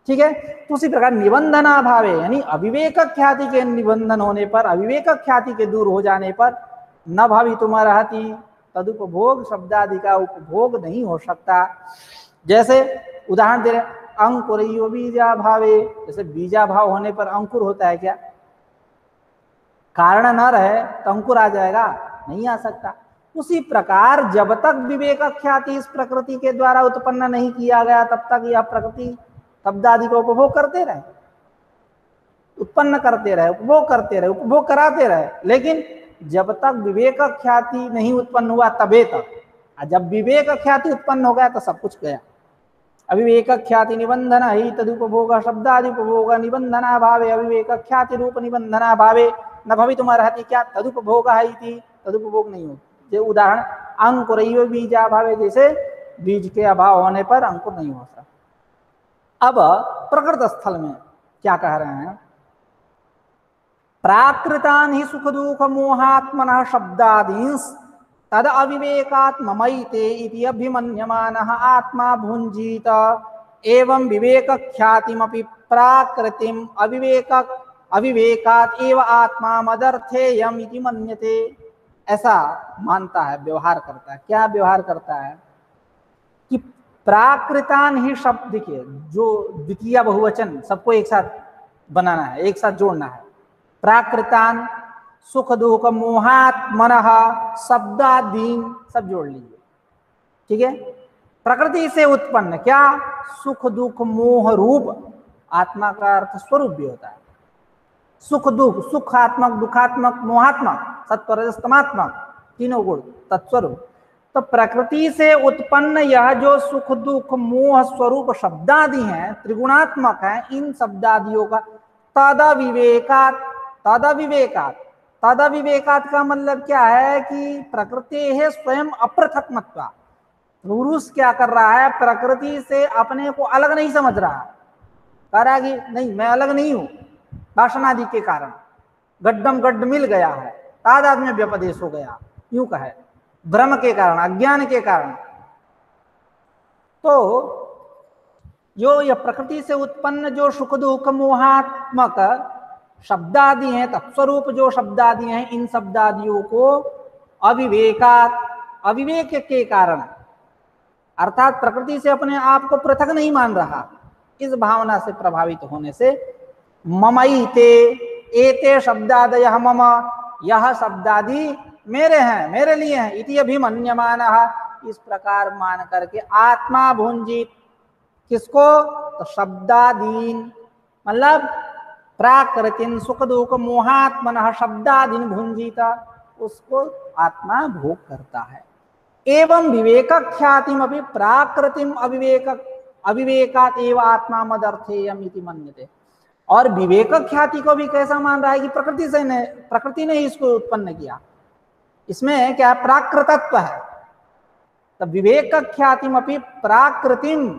ठीक है, तो उसी प्रकार निबंधना भावे यानी अविवेक ख्याति के निबंधन होने पर, अविवेक ख्याति के दूर हो जाने पर न भवितुमर्हति, तदुपभोग शब्दादि का उपभोग नहीं हो सकता। जैसे उदाहरण दे रहे, अंकुरैव बीजा भावे, जैसे बीजा भाव होने पर अंकुर होता है क्या? कारण न रहे तो अंकुर आ जाएगा? नहीं आ सकता। उसी प्रकार जब तक विवेक ख्याति इस प्रकृति के द्वारा उत्पन्न नहीं किया गया तब तक यह प्रकृति शब्दादि को उपभोग करते रहे, उत्पन्न करते रहे, उपभोग करते रहे, उपभोग कराते रहे। लेकिन जब तक विवेक ख्याति नहीं उत्पन्न हुआ तबे तक, जब विवेक ख्याति उत्पन्न हो गया तो सब कुछ गया। अविवेक ख्याति निबंधन ही तदुपभोग शब्दादि उपभोग निबंधना भावे अविवेक ख्याति रूप निबंधना भावे न भवितुमर्हति, क्या तदुपभोग है इति, तदुपभोग नहीं हो। जो उदाहरण अंकुरैव बीजा भावे, जैसे बीज के अभाव होने पर अंकुर नहीं हो सकता। अब प्रकृत स्थल में क्या कह रहे हैं? प्राकृतान ही सुख दुख मोहात्मनः शब्दादींस तद अविवेकात् ममैते इति अभिमन्यमानः आत्मा भुंजीत एवं विवेक ख्यातिमपि प्राकृतिम अविवेकात् एव आत्मा मदर्थेयम इति मन्यते। ऐसा मानता है, व्यवहार करता है। क्या व्यवहार करता है? कि प्राकृतान ही शब्द के जो द्वितीय बहुवचन सबको एक साथ बनाना है, एक साथ जोड़ना है। प्राकृतान सुख दुख मोहात्मनः शब्दादीन सब जोड़ लीजिए, ठीक है। प्रकृति से उत्पन्न क्या? सुख दुख मोह रूप, आत्मा का अर्थ स्वरूप भी होता है। सुख दुख, सुखात्मक, दुखात्मक, मोहात्मक, सत्वरजस्तमात्मक, तीनों गुण तत्स्वरूप। तो प्रकृति से उत्पन्न यह जो सुख दुख मोह स्वरूप शब्दादि हैं, त्रिगुणात्मक हैं, इन शब्दादियों का तदविवेकात्, तदविवेकात्, तदविवेकात् का मतलब क्या है? कि प्रकृति है स्वयं अपृथक्मत्वा। पुरुष क्या कर रहा है? प्रकृति से अपने को अलग नहीं समझ रहा, कह रहा है कि नहीं मैं अलग नहीं हूं, वासनादि के कारण गड्ढम गड्ढ मिल गया है, तादाद में व्यपदेश हो गया, यूं कहे भ्रम के कारण, अज्ञान के कारण। तो जो यह प्रकृति से उत्पन्न जो सुख दुख मोहात्मक शब्दादि हैं, तत्स्वरूप जो शब्दादि हैं, इन शब्दादियों को अविवेकात्, अविवेक के कारण, अर्थात प्रकृति से अपने आप को पृथक नहीं मान रहा, इस भावना से प्रभावित होने से ममैते एते शब्दादयः मम, यह शब्दादि मेरे हैं, मेरे लिए हैं, इति अभिमन्यमानः, इस प्रकार मान करके आत्मा भुंजित, किसको? तो शब्दादीन मतलब प्राकृतिन सुख दुख मोहात्मनः शब्दादीन भुंजीता, उसको आत्मा भोग करता है। एवं विवेक ख्यातिमपि प्राकृतिम अविवेकात् एव आत्मा मदर्थेयम इति मन्यते। और विवेक ख्याति को भी कैसा मान रहा है? कि प्रकृति से ने, प्रकृति ने इसको उत्पन्न किया, इसमें क्या प्राकृतत्व है। तो विवेक ख्यातिमपि प्राकृतिम,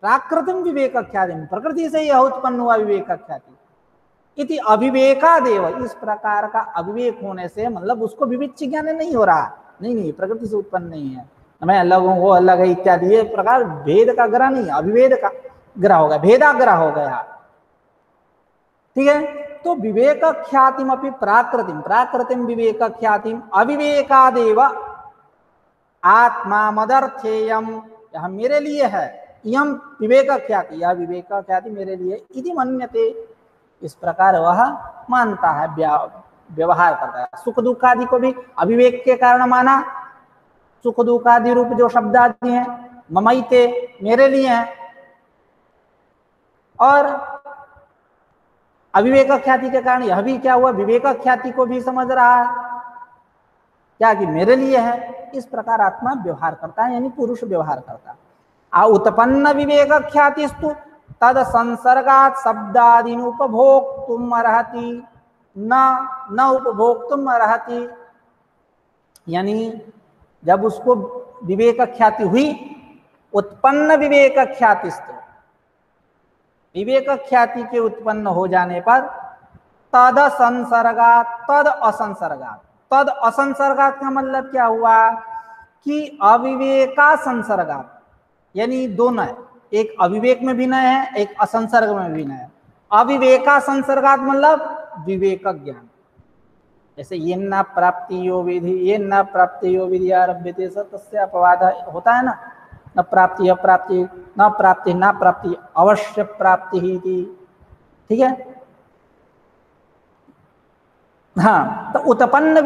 प्राकृतिम विवेक ख्यातिम, प्रकृति से यह उत्पन्न हुआ विवेक ख्याति, इति अविवेकादेव, इस प्रकार का अविवेक होने से, मतलब उसको विविच्य ज्ञान नहीं हो रहा, नहीं नहीं प्रकृति से उत्पन्न नहीं है, मैं अलग हूँ, वो अलग है इत्यादि, ये प्रकार भेद का ग्रह नहीं, अविवेद का ग्रह हो गया, भेदाग्रह हो गया। ठीक है, तो विवेक ख्यातिम अपनी प्राकृतिम, प्राकृतिम विवेक ख्यातिम अविवेकादेव आत्मा मदर्थेयम, यह मेरे लिए है, यम विवेक ख्याति, यह विवेक ख्याति मेरे लिए इति मन्यते, इस प्रकार वह मानता है, व्यवहार करता है। सुख दुख आदि को भी अविवेक के कारण माना, सुख दुख आदि रूप जो शब्द आदि हैं ममैते, मेरे लिए हैं, और अविवेक ख्याति के कारण यह भी क्या हुआ, विवेक ख्याति को भी समझ रहा है क्या कि मेरे लिए है। इस प्रकार आत्मा व्यवहार करता है, यानी पुरुष व्यवहार करता है। उत्पन्न विवेक ख्यातिस्तु तद संसर्गात शब्दादीन उपभोक्तुम अर्हति न उपभोक्तुम अर्हति, यानी जब उसको विवेक ख्याति हुई, उत्पन्न विवेक ख्यातिस्तु, विवेक ख्याति के उत्पन्न हो जाने पर तद संसर्गात, तद असंसर्गात, तद असंसर्गात का मतलब क्या हुआ कि अविवेका संसर्गात, यानी दोनों है, एक अविवेक में भी न है, एक असंसर्ग में भी न है। अविवेका संसर्गात मतलब विवेक ज्ञान, जैसे ये न प्राप्ति यो विधि, ये न प्राप्ति यो विधि आरभ्यते तस्य अपवाद होता है ना, न प्राप्ति अप्राप्ति, न प्राप्ति न प्राप्ति अवश्य प्राप्ति ही थी। ठीक है, हाँ, तो उत्पन्न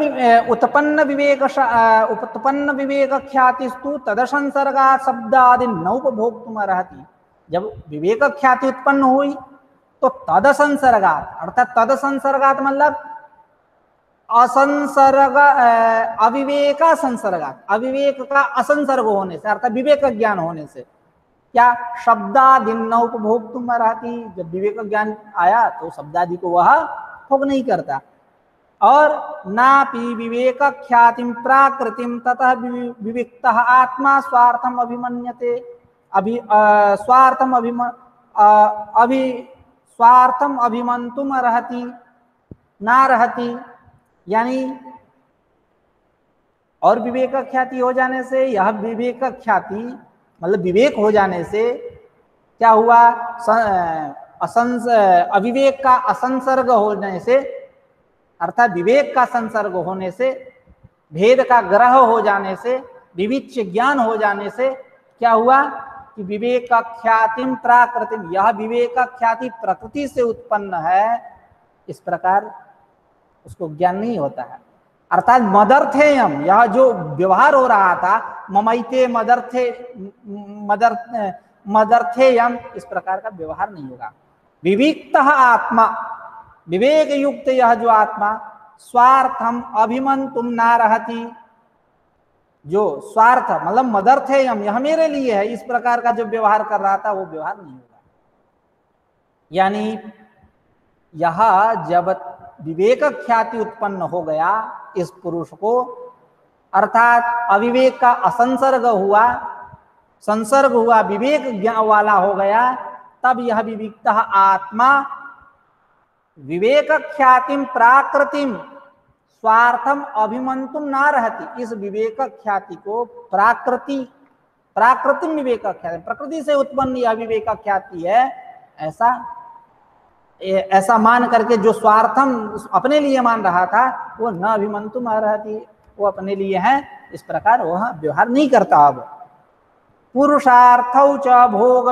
विवेक ख्यातिस्तु तदसंसर्गा शब्दादि न उपभोक्तुम अर्हति, जब विवेक ख्याति उत्पन्न हुई तो तदसंसर्गात, अर्थात तदसंसर्गात मतलब असंसर्ग, अविवेका संसर्गात, अविवेक का असंसर्ग होने से, अर्थात विवेक ज्ञान होने से, क्या शब्दादि न उपभोक्तुम अर्हति, जब विवेक ज्ञान आया तो शब्दादि को वह भोग नहीं करता। और नापि विवेक ख्यातिम प्राकृतिम ततः विविक्तः आत्मा स्वार्थम अभिमन्यते, स्वार्थम अभिमंतुम अर्हति ना रहती, यानी और विवेक ख्याति हो जाने से, यह विवेक ख्याति मतलब विवेक हो जाने से क्या हुआ, अविवेक का असंसर्ग होने से, अर्थात विवेक का संसर्ग होने से, भेद का ग्रह हो जाने से, विविच्य ज्ञान हो जाने से क्या हुआ कि विवेक ख्यातिम प्राकृतिम, यह विवेक ख्याति प्रकृति से उत्पन्न है, इस प्रकार उसको ज्ञान नहीं होता है। अर्थात मदर्थेयम, यह जो व्यवहार हो रहा था, ममैते मदर्थेयम, इस प्रकार का व्यवहार नहीं होगा। विविक्तः आत्मा, विवेक युक्त यह जो आत्मा, स्वार्थम अभिमंतुम ना रहती, जो स्वार्थ मतलब मदर्थेयम, यह मेरे लिए है, इस प्रकार का जो व्यवहार कर रहा था वो व्यवहार नहीं होगा। यानी यह जब विवेक ख्याति उत्पन्न हो गया इस पुरुष को, अर्थात अविवेक का असंसर्ग हुआ, संसर्ग हुआ, विवेक ज्ञान वाला हो गया, तब यह विविक्तः आत्मा विवेक ख्यातिम प्राकृतिम स्वार्थम अभिमंतुम ना रहती, इस विवेक ख्याति को प्राकृतिम विवेक ख्याति, प्रकृति से उत्पन्न यह विवेक ख्याति है, ऐसा मान करके जो स्वार्थम अपने लिए मान रहा था वो न अभिमंतुम आ रहती, वो अपने लिए है, इस प्रकार वह व्यवहार नहीं करता। अब पुरुषार्थौ च भोग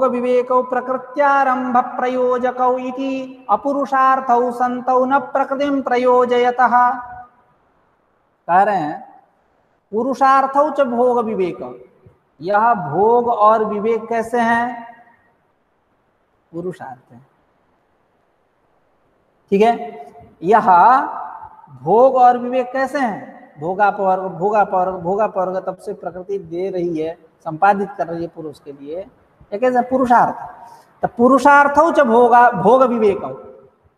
विवेकौ प्रकृत्यारंभ प्रयोजकौ इति अपुरुषार्थौ संतौ न प्रकृतिम प्रयोजयतः। कह रहे हैं पुरुषार्थौ च भोग विवेकौ, यह भोग और विवेक कैसे हैं, पुरुषार्थ है। ठीक है, यह भोग और विवेक कैसे हैं, भोगापवर्ग तब से प्रकृति दे रही है, संपादित कर रही है पुरुष के लिए, एक ऐसा पुरुषार्थ। तो पुरुषार्थौ च भोग विवेकौ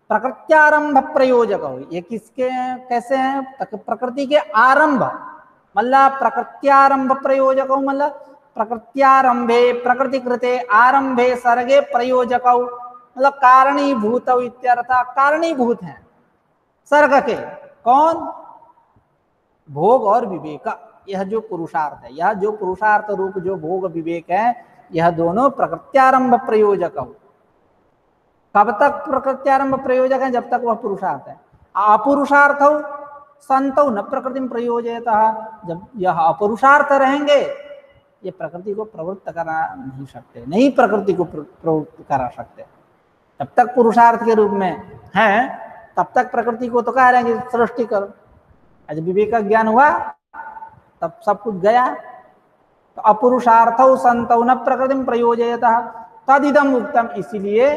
प्रकृत्यारंभ प्रयोजकौ, ये किसके कैसे हैं, प्रकृति के आरंभ, मतलब प्रकृत्यारंभ प्रयोजकौ मतलब प्रकृत्यारंभे प्रकृतिकृते आरंभे सर्गे प्रयोजकौ, मतलब कारणीभूत इत्यर्थ, कारणीभूत हैं सर्ग के, कौन? भोग और विवेक। यह जो पुरुषार्थ है, यह जो पुरुषार्थ रूप जो भोग विवेक है, यह दोनों प्रकृत्यारंभ प्रयोजक हो। कब तक प्रकृत्यारंभ प्रयोजक है? जब तक वह पुरुषार्थ है। अपुरुषार्थ हो संतो न प्रकृति में प्रयोजयतः, जब यह अपुरुषार्थ रहेंगे ये प्रकृति को प्रवृत्त करा नहीं सकते, नहीं प्रकृति को प्रवृत्त करा सकते। जब तक पुरुषार्थ के रूप में है तब तक प्रकृति को तो कह रहे हैं कि सृष्टि करो। आज विवेक का ज्ञान हुआ तब सब कुछ गया। तो अपुरुषार्थ संतो न प्रकृति में प्रयोजयतः तदिदम उत्तम, इसीलिए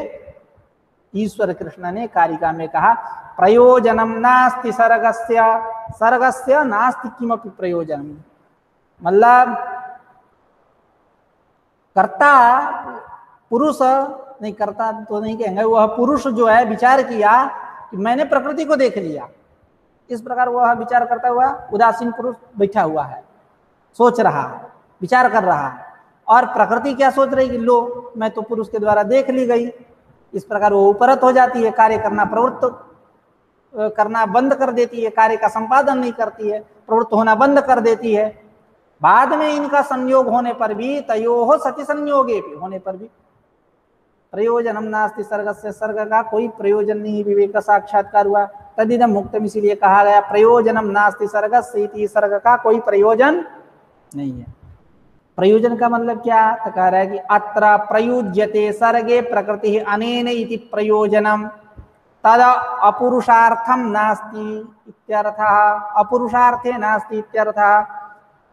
ईश्वर कृष्ण ने कारिका में कहा प्रयोजनम नास्ति सर्गस्य, सर्गस्य नास्ति किमपि प्रयोजनम। मतलब कर्ता पुरुष नहीं, करता तो नहीं कहेंगे, वह पुरुष जो है विचार किया कि मैंने प्रकृति को देख लिया, इस प्रकार वह विचार करता हुआ उदासीन पुरुष बैठा हुआ है, सोच रहा है, विचार कर रहा है। और प्रकृति क्या सोच रही कि लो मैं तो पुरुष के द्वारा देख ली गई। इस प्रकार वो उपरत हो जाती है, कार्य करना प्रवृत्त करना बंद कर देती है, कार्य का संपादन नहीं करती है, प्रवृत्त होना बंद कर देती है। बाद में इनका संयोग होने पर भी, तयोः सति संयोगे होने पर भी प्रयोजनम नास्ति सर्गस्य, सर्ग का कोई प्रयोजन नहीं, विवेक का साक्षात्कार हुआ। तदिदम मुक्तम, इसीलिए कहा गया प्रयोजनम नास्ति सर्गस्य इति, सर्ग का कोई प्रयोजन नहीं है। प्रयोजन का मतलब क्या? तो कह रहा है कि अत्र प्रयुज्यते सर्गे प्रकृति अनेन इति प्रयोजनम तद अपुरुषार्थम नास्ति इत्यर्थः, अपुरुषार्थे नास्ति इत्यर्थः।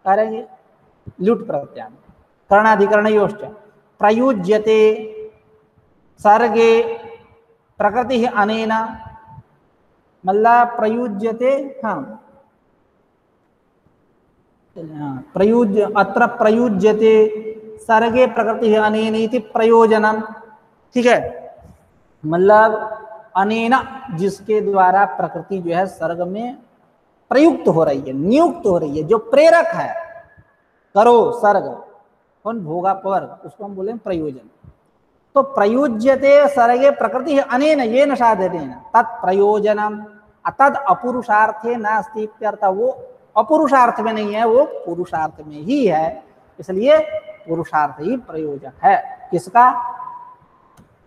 कह रहे हैं लुट प्रत्यान कर्णाधिकरणयोश्च प्रयुज्यते सर्गे प्रकृति अनेन, मतलब प्रयुज्यते, हाँ प्रयुज्य अत्र प्रयुज्यते सर्गे प्रकृति अनेन इति प्रयोजनम। ठीक है, मतलब अनेन जिसके द्वारा प्रकृति जो है सर्ग में प्रयुक्त हो रही है, नियुक्त हो रही है, जो प्रेरक है, करो सर्ग कौन? भोगापर, उसको हम बोले प्रयोजन। तो प्रयुज्यते सर्गे प्रकृति अनेन येन साधनेन तत्प्रयोजनम तद अपुरुषार्थे नास्ति इत्यर्थ। वो अपुरुषार्थ में नहीं है, वो पुरुषार्थ में ही है, इसलिए पुरुषार्थ ही प्रयोजक है। किसका?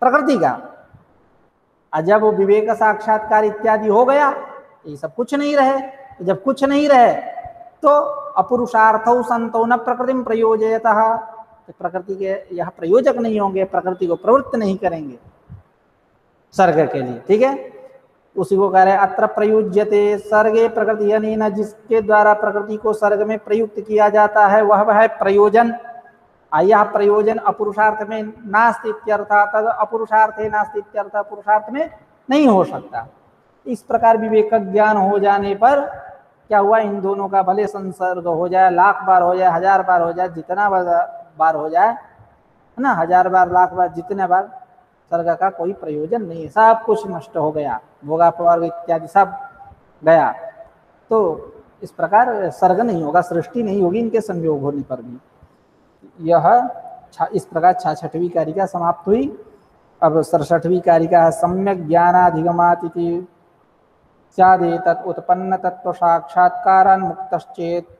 प्रकृति का। जब वो विवेक साक्षात्कार इत्यादि हो गया, ये सब कुछ नहीं रहे। जब कुछ नहीं रहे तो अपुरुषार्थौ संतो न प्रकृति में प्रयोजयतः, तो प्रकृति के यह प्रयोजक नहीं होंगे, प्रकृति को प्रवृत्त नहीं करेंगे सर्ग के लिए। ठीक है, उसी को कह रहे हैं अत्र प्रयुज्यते सर्गे प्रकृति अनेन, जिसके द्वारा प्रकृति को सर्ग में प्रयुक्त किया जाता है वह है प्रयोजन। यह प्रयोजन अपुरुषार्थ में नास्ति इत्यर्थ, तद अपुरुषार्थे नास्ति इत्यर्थ, पुरुषार्थ में नहीं हो सकता। इस प्रकार विवेक ज्ञान हो जाने पर क्या हुआ? इन दोनों का भले संसर्ग हो जाए, लाख बार हो जाए, हजार बार हो जाए, जितना बार हो जाए, है ना, हजार बार, लाख बार, जितने बार, सर्ग का कोई प्रयोजन नहीं है, सब कुछ नष्ट हो गया, भोगापवर्ग इत्यादि सब गया। तो इस प्रकार सर्ग नहीं होगा, सृष्टि नहीं होगी इनके संयोग होने पर भी। यह इस प्रकार 66वीं कारिका समाप्त हुई। अब 67वीं कारिका है सम्यक ज्ञानाधिगमात् इति स्यादेतत् उत्पन्न तत्व साक्षात्कारान् मुक्तश्चेत्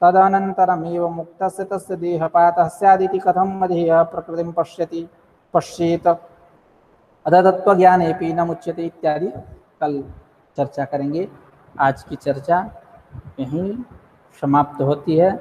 तदनन्तरमेव मुक्तस्य तस्य देहपातः स्यादिति कथम अधेयः प्रकृतिं पश्येत अधतत्व ज्ञानेपि न मुच्यते इत्यादि कल चर्चा करेंगे। आज की चर्चा यहीं समाप्त होती है।